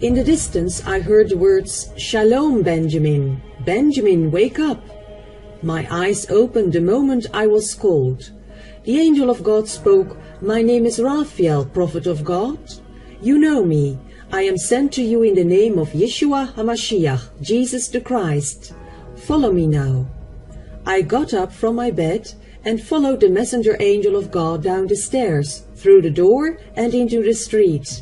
In the distance I heard the words, "Shalom, Benjamin. Benjamin, wake up." My eyes opened the moment I was called. The angel of God spoke, "My name is Raphael, prophet of God. You know me. I am sent to you in the name of Yeshua HaMashiach, Jesus the Christ. Follow me now." I got up from my bed and followed the messenger angel of God down the stairs, through the door and into the street.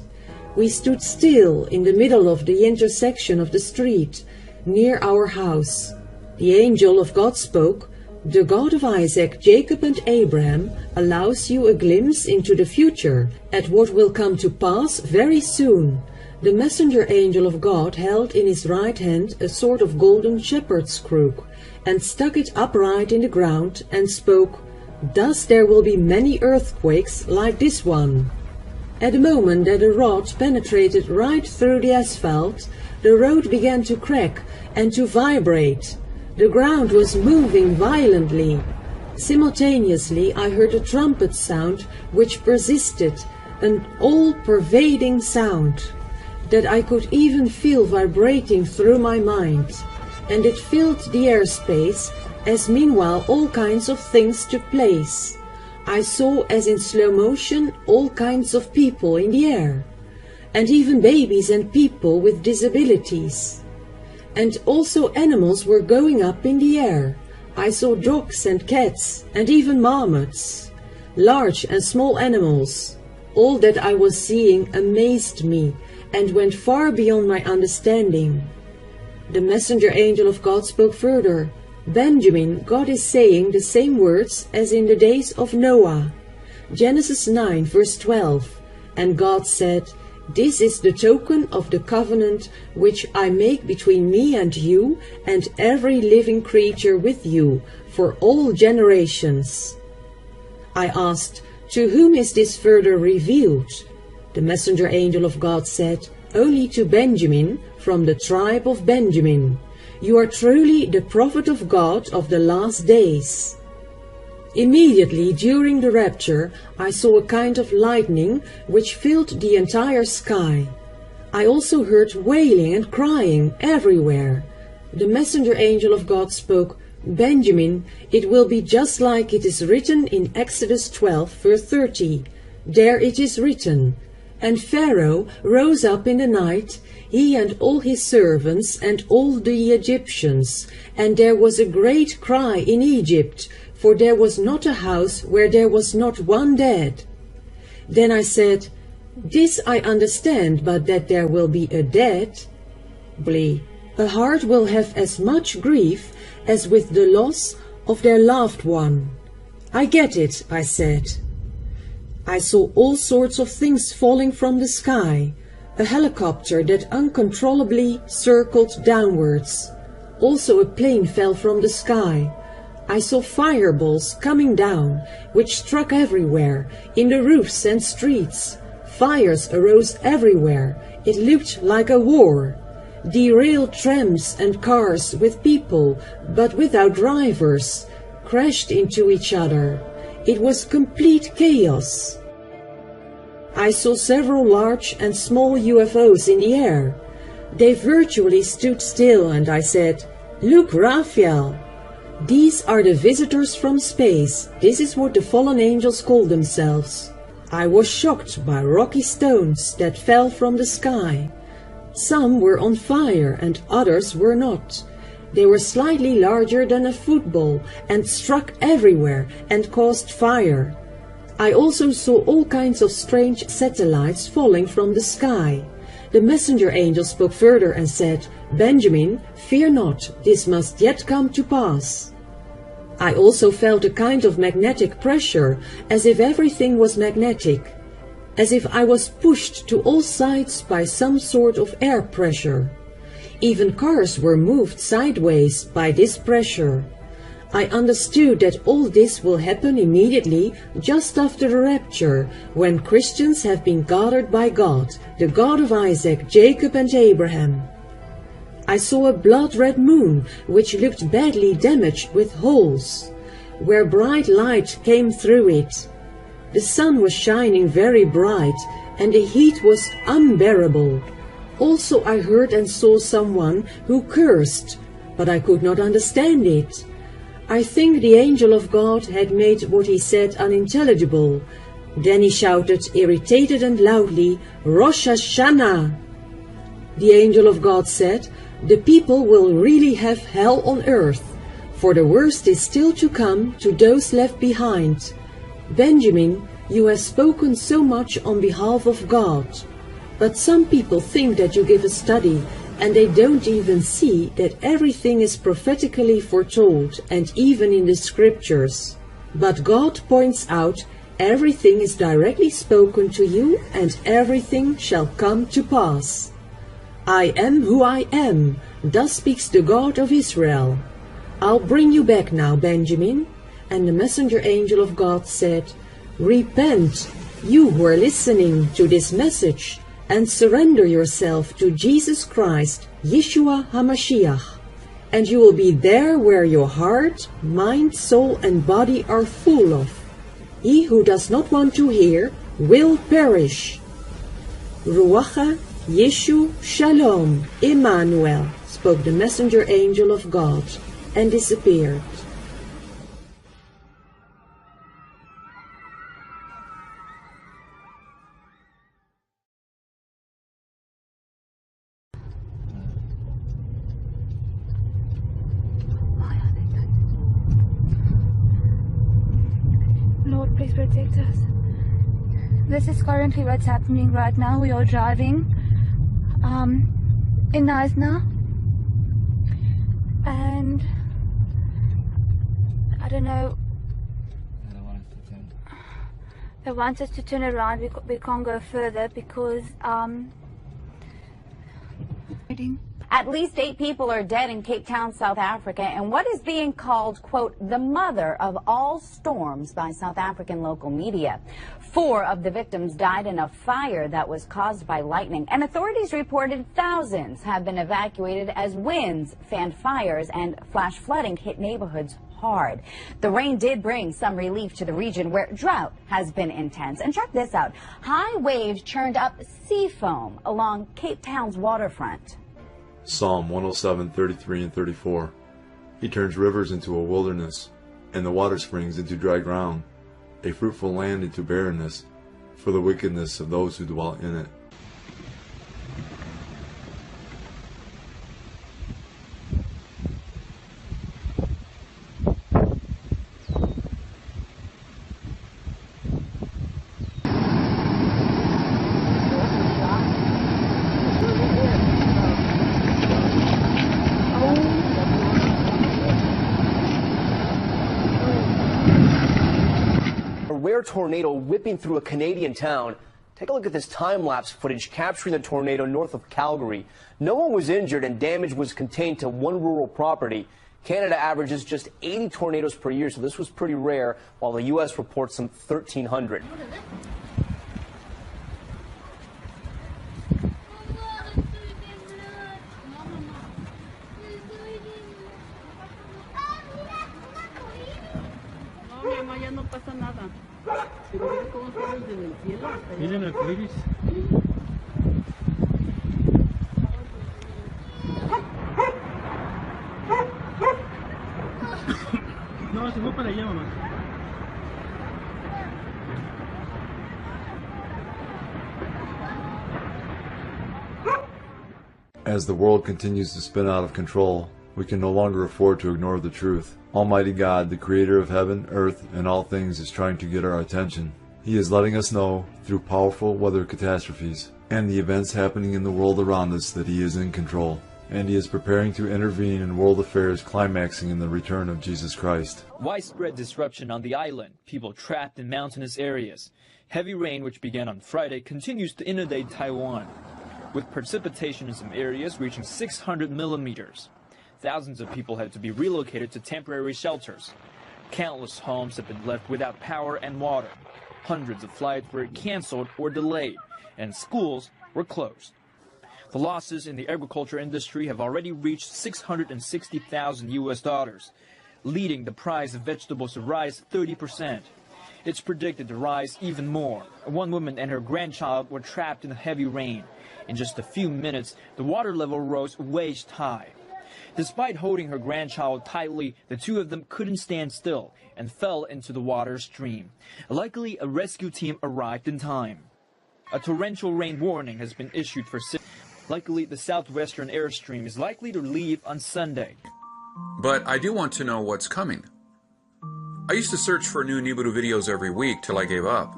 We stood still in the middle of the intersection of the street, near our house. The angel of God spoke, "The God of Isaac, Jacob and Abraham allows you a glimpse into the future, at what will come to pass very soon." The messenger angel of God held in his right hand a sort of golden shepherd's crook, and stuck it upright in the ground, and spoke, "Thus there will be many earthquakes like this one." At the moment that the rod penetrated right through the asphalt, the road began to crack and to vibrate. The ground was moving violently. Simultaneously I heard a trumpet sound which persisted, an all-pervading sound that I could even feel vibrating through my mind, and it filled the airspace as meanwhile all kinds of things took place. I saw as in slow motion all kinds of people in the air, and even babies and people with disabilities. And also animals were going up in the air. I saw dogs and cats and even marmots, large and small animals. All that I was seeing amazed me and went far beyond my understanding. The messenger angel of God spoke further, "Benjamin, God is saying the same words as in the days of Noah." Genesis 9 verse 12. And God said, "This is the token of the covenant which I make between me and you and every living creature with you for all generations." I asked, "To whom is this further revealed?" The messenger angel of God said, "Only to Benjamin, from the tribe of Benjamin. You are truly the prophet of God of the last days." Immediately during the rapture, I saw a kind of lightning which filled the entire sky. I also heard wailing and crying everywhere. The messenger angel of God spoke, "Benjamin, it will be just like it is written in Exodus 12 verse 30. There it is written, 'And Pharaoh rose up in the night, he and all his servants and all the Egyptians, and there was a great cry in Egypt, for there was not a house where there was not one dead.'" Then I said, "This I understand, but that there will be a dead? A heart will have as much grief as with the loss of their loved one." "I get it," I said. I saw all sorts of things falling from the sky, a helicopter that uncontrollably circled downwards. Also a plane fell from the sky. I saw fireballs coming down, which struck everywhere, in the roofs and streets. Fires arose everywhere. It looked like a war. Derailed trams and cars with people, but without drivers, crashed into each other. It was complete chaos. I saw several large and small UFOs in the air. They virtually stood still, and I said, "Look, Raphael! These are the visitors from space. This is what the fallen angels call themselves." I was shocked by rocky stones that fell from the sky. Some were on fire and others were not. They were slightly larger than a football and struck everywhere and caused fire. I also saw all kinds of strange satellites falling from the sky. The messenger angel spoke further and said, "Benjamin, fear not, this must yet come to pass." I also felt a kind of magnetic pressure, as if everything was magnetic, as if I was pushed to all sides by some sort of air pressure. Even cars were moved sideways by this pressure. I understood that all this will happen immediately just after the rapture, when Christians have been gathered by God, the God of Isaac, Jacob and Abraham. I saw a blood-red moon, which looked badly damaged with holes, where bright light came through it. The sun was shining very bright, and the heat was unbearable. Also I heard and saw someone who cursed, but I could not understand it. I think the angel of God had made what he said unintelligible. Then he shouted, irritated and loudly, Rosh Hashanah! The angel of God said, the people will really have hell on earth, for the worst is still to come to those left behind. Benjamin, you have spoken so much on behalf of God. But some people think that you give a study, and they don't even see that everything is prophetically foretold, and even in the scriptures. But God points out, everything is directly spoken to you, and everything shall come to pass. I am who I am, thus speaks the God of Israel. I'll bring you back now, Benjamin. And the messenger angel of God said, repent, you who are listening to this message, and surrender yourself to Jesus Christ, Yeshua HaMashiach, and you will be there where your heart, mind, soul, and body are full of. He who does not want to hear will perish. Ruacha Yeshu Shalom Emmanuel, spoke the messenger angel of God, and disappeared. Lord, please protect us. This is currently what's happening right now. We are driving in Naisna, and I don't know. They want us to turn around. We can't go further because At least 8 people are dead in Cape Town, South Africa, and what is being called, quote, the mother of all storms by South African local media. 4 of the victims died in a fire that was caused by lightning, and authorities reported thousands have been evacuated as winds fanned fires and flash flooding hit neighborhoods hard. The rain did bring some relief to the region where drought has been intense. And check this out. High waves churned up sea foam along Cape Town's waterfront. Psalm 107, 33 and 34. He turns rivers into a wilderness, and the water springs into dry ground, a fruitful land into barrenness, for the wickedness of those who dwell in it. Tornado whipping through a Canadian town. Take a look at this time-lapse footage capturing the tornado north of Calgary. No one was injured and damage was contained to one rural property. Canada averages just 80 tornadoes per year, so this was pretty rare, while the U.S. reports some 1,300. Miren el iris. No, se fue para allá, mamá. As the world continues to spin out of control, we can no longer afford to ignore the truth. Almighty God, the creator of heaven, earth, and all things, is trying to get our attention. He is letting us know, through powerful weather catastrophes and the events happening in the world around us, that He is in control, and He is preparing to intervene in world affairs, climaxing in the return of Jesus Christ. Widespread disruption on the island, people trapped in mountainous areas. Heavy rain, which began on Friday, continues to inundate Taiwan, with precipitation in some areas reaching 600 millimeters. Thousands of people had to be relocated to temporary shelters. Countless homes have been left without power and water. Hundreds of flights were canceled or delayed, and schools were closed. The losses in the agriculture industry have already reached $660,000 US, leading the price of vegetables to rise 30%. It's predicted to rise even more. One woman and her grandchild were trapped in the heavy rain. In just a few minutes, the water level rose waist high. Despite holding her grandchild tightly, the two of them couldn't stand still and fell into the water stream. Luckily, a rescue team arrived in time. A torrential rain warning has been issued for Sydney. Luckily, the southwestern airstream is likely to leave on Sunday. But I do want to know what's coming. I used to search for new NIBIRU videos every week till I gave up.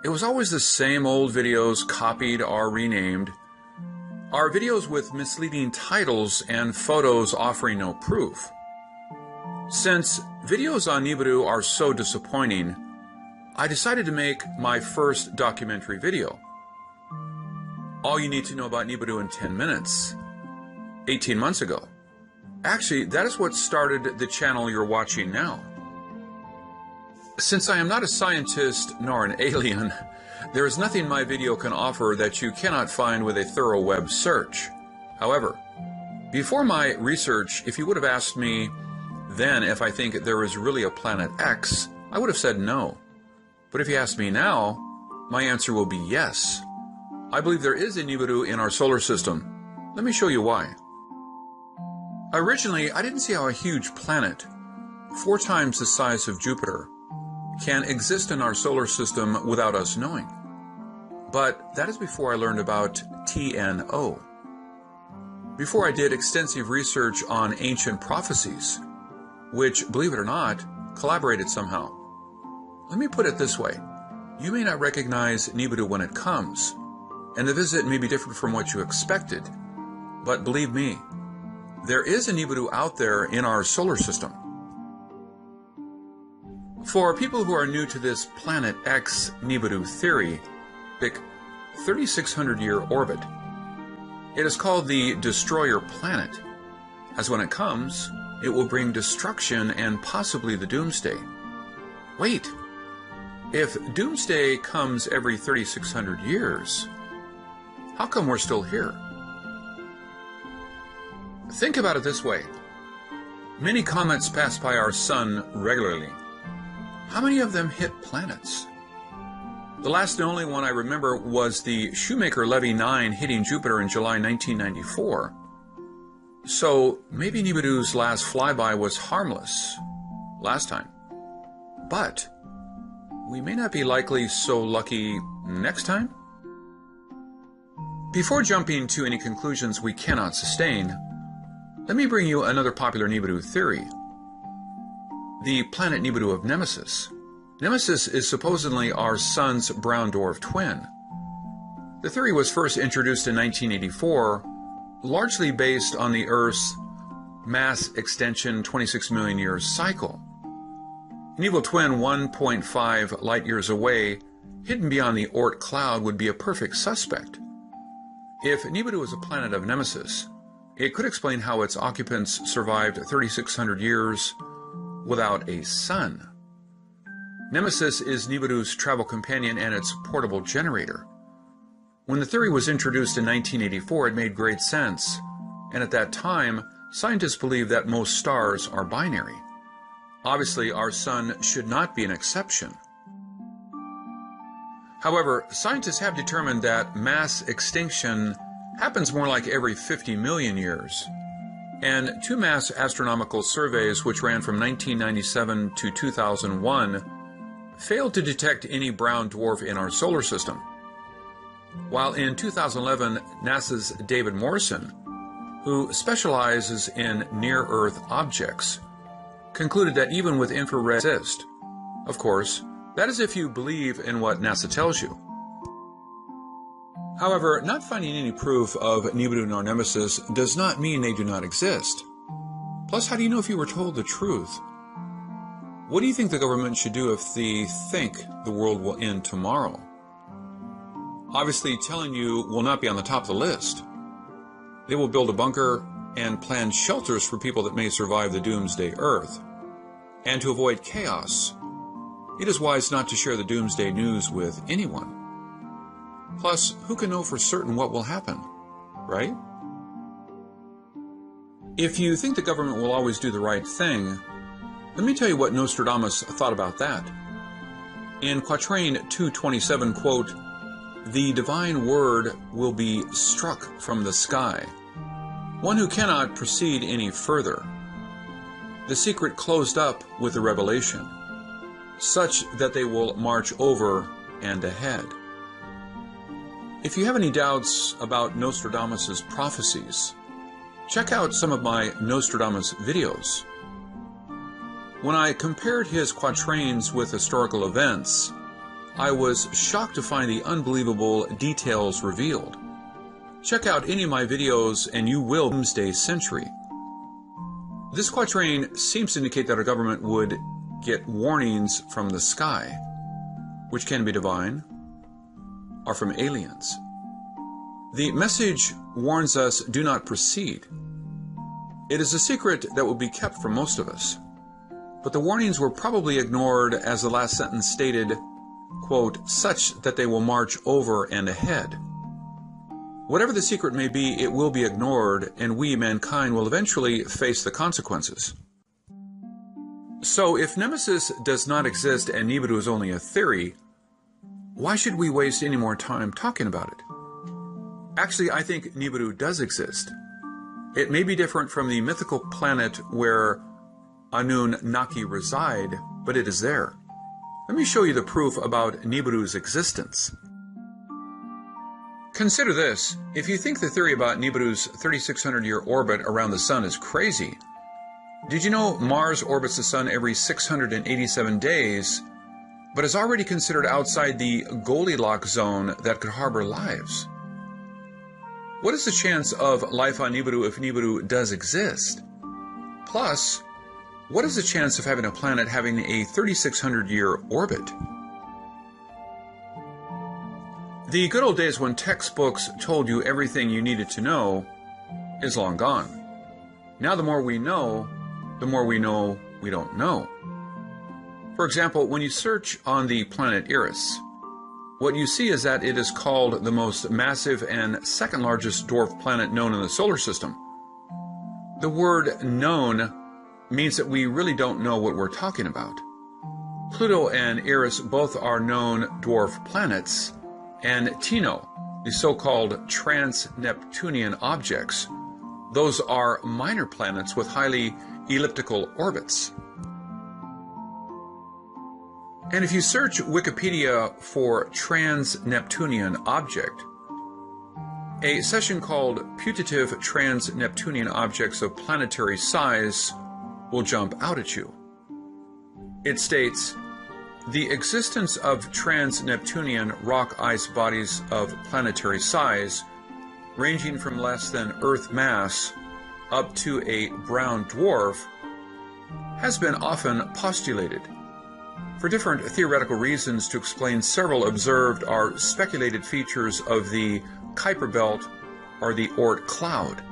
It was always the same old videos copied or renamed. Are videos with misleading titles and photos offering no proof. Since videos on NIBIRU are so disappointing, I decided to make my first documentary video. All you need to know about NIBIRU in 10 minutes, 18 months ago. Actually, that is what started the channel you're watching now. Since I am not a scientist nor an alien, there is nothing my video can offer that you cannot find with a thorough web search. However, before my research, if you would have asked me then if I think there is really a planet X, I would have said no. But if you ask me now, my answer will be yes. I believe there is a NIBIRU in our solar system. Let me show you why. Originally, I didn't see how a huge planet, 4 times the size of Jupiter, can exist in our solar system without us knowing. But that is before I learned about TNO. Before I did extensive research on ancient prophecies, which, believe it or not, collaborated somehow. Let me put it this way. You may not recognize NIBIRU when it comes, and the visit may be different from what you expected. But believe me, there is a NIBIRU out there in our solar system. For people who are new to this Planet X NIBIRU theory, pick 3,600-year orbit. It is called the Destroyer Planet, as when it comes, it will bring destruction and possibly the Doomsday. Wait, if Doomsday comes every 3,600 years, how come we're still here? Think about it this way. Many comets pass by our sun regularly. How many of them hit planets? The last and only one I remember was the Shoemaker-Levy 9 hitting Jupiter in July 1994. So maybe NIBIRU's last flyby was harmless last time. But we may not be likely so lucky next time? Before jumping to any conclusions we cannot sustain, let me bring you another popular NIBIRU theory. The planet NIBIRU of Nemesis. Nemesis is supposedly our sun's brown dwarf twin. The theory was first introduced in 1984, largely based on the Earth's mass extension 26 million years cycle. An evil twin 1.5 light years away, hidden beyond the Oort cloud, would be a perfect suspect. If NIBIRU is a planet of Nemesis, it could explain how its occupants survived 3,600 years without a sun. Nemesis is NIBIRU's travel companion and its portable generator. When the theory was introduced in 1984, it made great sense, and at that time, scientists believed that most stars are binary. Obviously, our sun should not be an exception. However, scientists have determined that mass extinction happens more like every 50 million years. And 2 mass astronomical surveys, which ran from 1997 to 2001, failed to detect any brown dwarf in our solar system. While in 2011, NASA's David Morrison, who specializes in near-Earth objects, concluded that even with infrared exist. Of course, that is if you believe in what NASA tells you. However, not finding any proof of NIBIRU nor Nemesis does not mean they do not exist. Plus, how do you know if you were told the truth? What do you think the government should do if they think the world will end tomorrow? Obviously, telling you will not be on the top of the list. They will build a bunker and plan shelters for people that may survive the doomsday Earth. And to avoid chaos, it is wise not to share the doomsday news with anyone. Plus, who can know for certain what will happen, right? If you think the government will always do the right thing, let me tell you what Nostradamus thought about that. In Quatrain 227, quote, the divine word will be struck from the sky, one who cannot proceed any further. The secret closed up with the revelation, such that they will march over and ahead. If you have any doubts about Nostradamus' prophecies, check out some of my Nostradamus videos. When I compared his quatrains with historical events, I was shocked to find the unbelievable details revealed. Check out any of my videos and you will doomsday century. This quatrain seems to indicate that our government would get warnings from the sky, which can be divine or from aliens. The message warns us, do not proceed. It is a secret that will be kept from most of us. But the warnings were probably ignored, as the last sentence stated, quote, such that they will march over and ahead. Whatever the secret may be, it will be ignored, and we, mankind, will eventually face the consequences. So, if Nemesis does not exist and Nibiru is only a theory, why should we waste any more time talking about it? Actually, I think Nibiru does exist. It may be different from the mythical planet where Anunnaki reside, but it is there. Let me show you the proof about Nibiru's existence. Consider this. If you think the theory about Nibiru's 3,600-year orbit around the Sun is crazy, did you know Mars orbits the Sun every 687 days, but is already considered outside the Goldilocks zone that could harbor lives? What is the chance of life on Nibiru if Nibiru does exist? Plus, what is the chance of having a planet having a 3,600-year orbit? The good old days when textbooks told you everything you needed to know is long gone. Now the more we know we don't know. For example, when you search on the planet Eris, what you see is that it is called the most massive and second largest dwarf planet known in the solar system. The word known means that we really don't know what we're talking about. Pluto and Eris both are known dwarf planets, and Tino, the so-called trans-Neptunian objects, those are minor planets with highly elliptical orbits. And if you search Wikipedia for trans-Neptunian object, a section called Putative Trans-Neptunian Objects of Planetary Size will jump out at you. It states, the existence of trans-Neptunian rock ice bodies of planetary size, ranging from less than Earth mass up to a brown dwarf, has been often postulated. For different theoretical reasons to explain several observed or speculated features of the Kuiper Belt or the Oort cloud.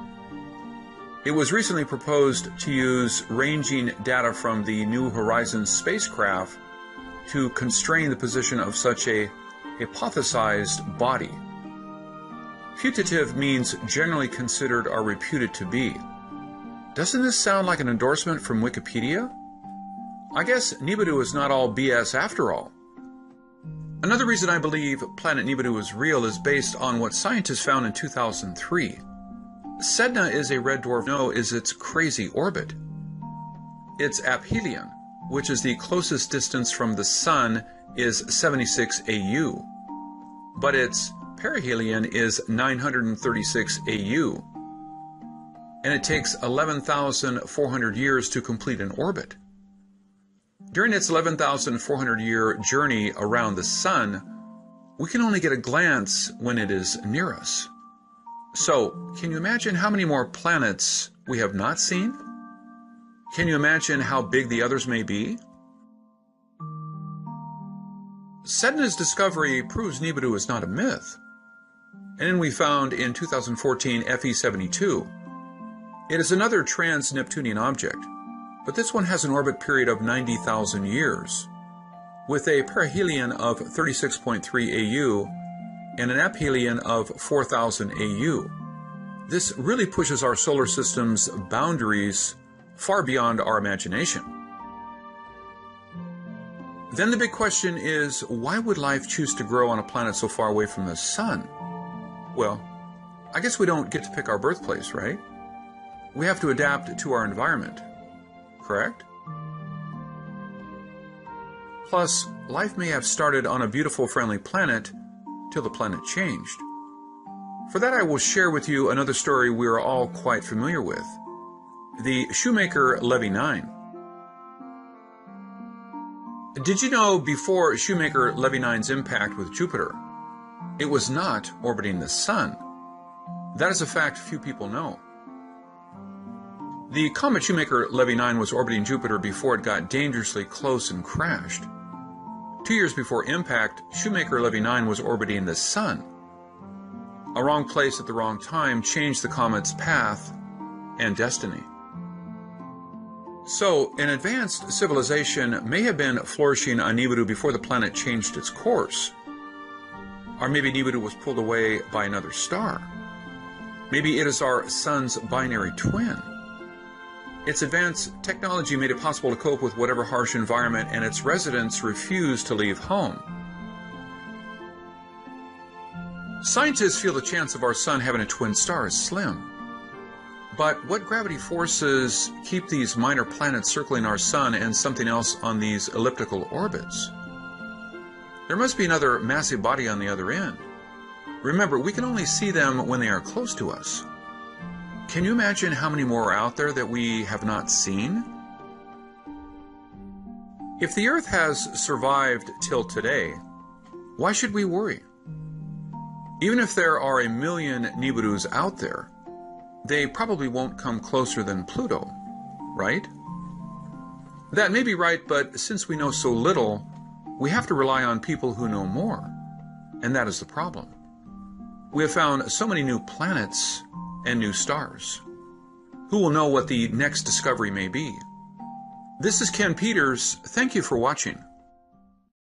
It was recently proposed to use ranging data from the New Horizons spacecraft to constrain the position of such a hypothesized body. Putative means generally considered or reputed to be. Doesn't this sound like an endorsement from Wikipedia? I guess Nibiru is not all BS after all. Another reason I believe planet Nibiru is real is based on what scientists found in 2003. Sedna is a red dwarf. No, is its crazy orbit. Its aphelion, which is the closest distance from the Sun, is 76 AU, but its perihelion is 936 AU, and it takes 11,400 years to complete an orbit. During its 11,400-year journey around the Sun, we can only get a glance when it is near us. So, can you imagine how many more planets we have not seen? Can you imagine how big the others may be? Sedna's discovery proves Nibiru is not a myth. And then we found in 2014 FE72. It is another trans-Neptunian object, but this one has an orbit period of 90,000 years, with a perihelion of 36.3 AU and an aphelion of 4,000 AU. This really pushes our solar system's boundaries far beyond our imagination. Then the big question is, why would life choose to grow on a planet so far away from the sun? Well, I guess we don't get to pick our birthplace, right? We have to adapt to our environment, correct? Plus, life may have started on a beautiful, friendly planet till the planet changed. For that, I will share with you another story we are all quite familiar with, the Shoemaker Levy 9. Did you know before Shoemaker Levy 9's impact with Jupiter, it was not orbiting the Sun? That is a fact few people know. The comet Shoemaker Levy 9 was orbiting Jupiter before it got dangerously close and crashed. 2 years before impact, Shoemaker Levy 9 was orbiting the Sun. A wrong place at the wrong time changed the comet's path and destiny. So, an advanced civilization may have been flourishing on NIBIRU before the planet changed its course. Or maybe NIBIRU was pulled away by another star. Maybe it is our sun's binary twin. Its advanced technology made it possible to cope with whatever harsh environment, and its residents refused to leave home. Scientists feel the chance of our sun having a twin star is slim. But what gravity forces keep these minor planets circling our sun and something else on these elliptical orbits? There must be another massive body on the other end. Remember, we can only see them when they are close to us. Can you imagine how many more are out there that we have not seen? If the Earth has survived till today, why should we worry? Even if there are 1 million NIBIRUs out there, they probably won't come closer than Pluto, right? That may be right, but since we know so little, we have to rely on people who know more, and that is the problem. We have found so many new planets and new stars. Who will know what the next discovery may be? This is Ken Peters. Thank you for watching.